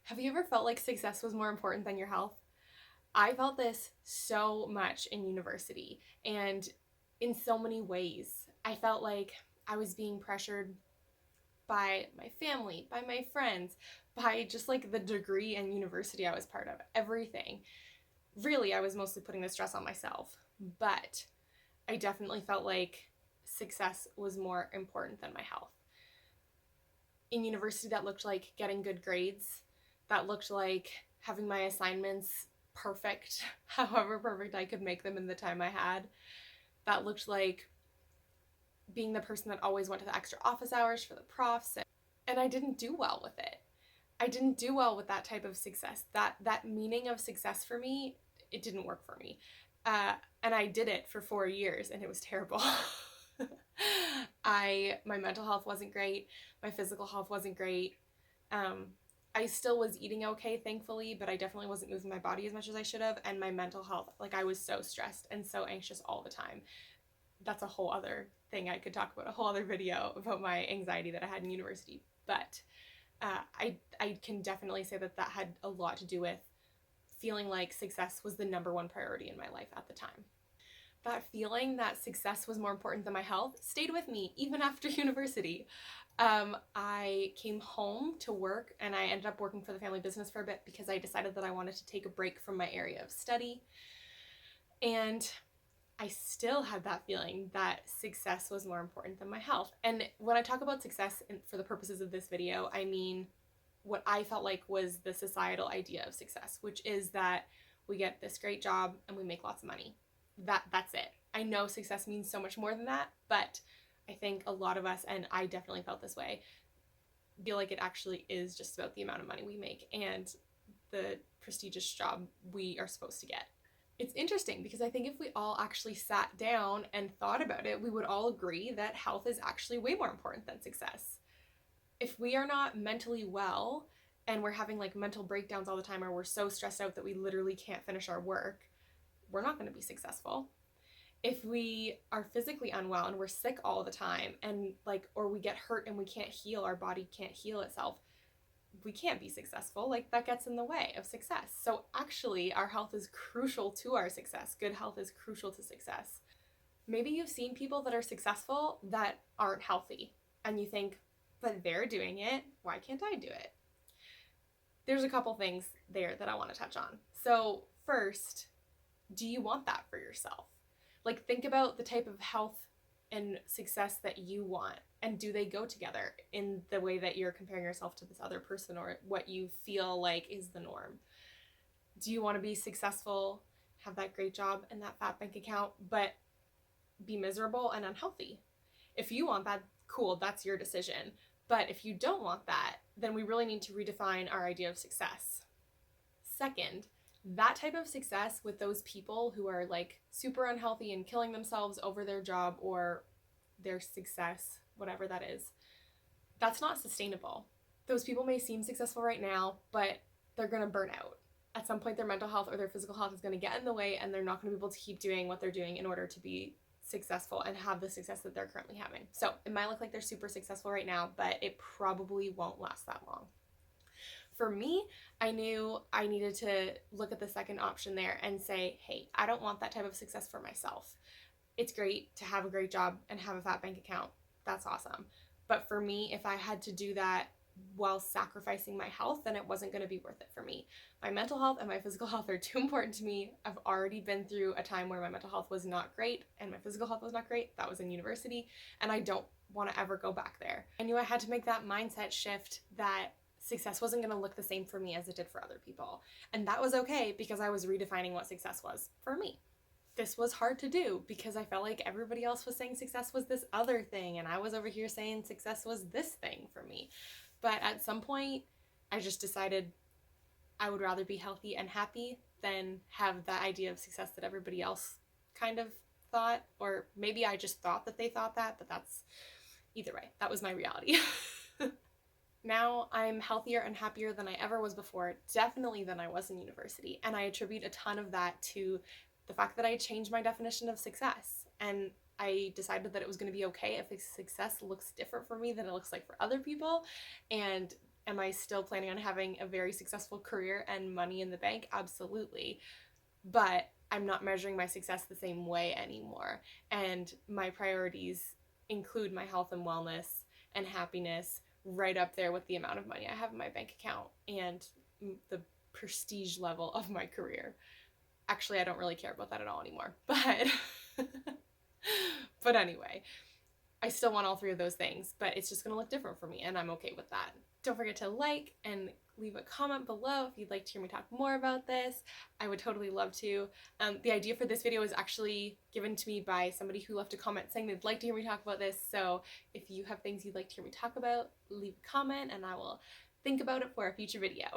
Have you ever felt like success was more important than your health? I felt this so much in university and in so many ways. I felt like I was being pressured by my family, by my friends, by just like the degree and university I was part of, everything. Really, I was mostly putting the stress on myself, but I definitely felt like success was more important than my health. In university, that looked like getting good grades. That looked like having my assignments perfect, however perfect I could make them in the time I had. That looked like being the person that always went to the extra office hours for the profs, and I didn't do well with it. I didn't do well with that type of success. That meaning of success for me, it didn't work for me. And I did it for 4 years, and it was terrible. My mental health wasn't great. My physical health wasn't great. Um, I still was eating okay, thankfully, but I definitely wasn't moving my body as much as I should have. And my mental health, like I was so stressed and so anxious all the time. That's a whole other thing I could talk about, a whole other video about my anxiety that I had in university. But I can definitely say that had a lot to do with feeling like success was the number one priority in my life at the time. That feeling that success was more important than my health stayed with me even after university. I came home to work and I ended up working for the family business for a bit because I decided that I wanted to take a break from my area of study. And I still had that feeling that success was more important than my health. And when I talk about success for the purposes of this video, I mean what I felt like was the societal idea of success, which is that we get this great job and we make lots of money. That's it. I know success means so much more than that, but I think a lot of us, and I definitely felt this way, feel like it actually is just about the amount of money we make and the prestigious job we are supposed to get. It's interesting because I think if we all actually sat down and thought about it, we would all agree that health is actually way more important than success. If we are not mentally well and we're having like mental breakdowns all the time, or we're so stressed out that we literally can't finish our work, we're not going to be successful. If we are physically unwell and we're sick all the time and or we get hurt and we can't heal, our body can't heal itself, we can't be successful. Like that gets in the way of success. So actually our health is crucial to our success. Good health is crucial to success. Maybe you've seen people that are successful that aren't healthy and you think, but they're doing it, why can't I do it? There's a couple things there that I want to touch on. So first, do you want that for yourself? Like think about the type of health and success that you want, and do they go together in the way that you're comparing yourself to this other person or what you feel like is the norm? Do you want to be successful, have that great job and that fat bank account, but be miserable and unhealthy? If you want that, cool, that's your decision. But if you don't want that, then we really need to redefine our idea of success. Second, that type of success with those people who are like super unhealthy and killing themselves over their job or their success, whatever that is, that's not sustainable. Those people may seem successful right now, but they're going to burn out. At some point, their mental health or their physical health is going to get in the way, and they're not going to be able to keep doing what they're doing in order to be successful and have the success that they're currently having. So it might look like they're super successful right now, but it probably won't last that long. For me, I knew I needed to look at the second option there and say, hey, I don't want that type of success for myself. It's great to have a great job and have a fat bank account. That's awesome. But for me, if I had to do that while sacrificing my health, then it wasn't going to be worth it for me. My mental health and my physical health are too important to me. I've already been through a time where my mental health was not great and my physical health was not great. That was in university, and I don't want to ever go back there. I knew I had to make that mindset shift that success wasn't going to look the same for me as it did for other people. And that was okay because I was redefining what success was for me. This was hard to do because I felt like everybody else was saying success was this other thing, and I was over here saying success was this thing for me. But at some point, I just decided I would rather be healthy and happy than have that idea of success that everybody else kind of thought, or maybe I just thought that they thought that, but that's either way. That was my reality. Now I'm healthier and happier than I ever was before, definitely than I was in university. And I attribute a ton of that to the fact that I changed my definition of success. And I decided that it was going to be okay if success looks different for me than it looks like for other people. And Am I still planning on having a very successful career and money in the bank? Absolutely. But I'm not measuring my success the same way anymore. And my priorities include my health and wellness and happiness right up there with the amount of money I have in my bank account and the prestige level of my career. Actually, I don't really care about that at all anymore. But anyway, I still want all three of those things, but it's just going to look different for me, and I'm okay with that. Don't forget to like and leave a comment below if you'd like to hear me talk more about this. I would totally love to. The idea for this video was actually given to me by somebody who left a comment saying they'd like to hear me talk about this, so if you have things you'd like to hear me talk about, leave a comment and I will think about it for a future video.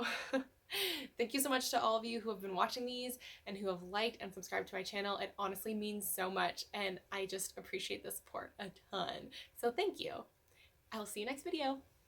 Thank you so much to all of you who have been watching these and who have liked and subscribed to my channel. It honestly means so much, and I just appreciate the support a ton. So thank you. I will see you next video.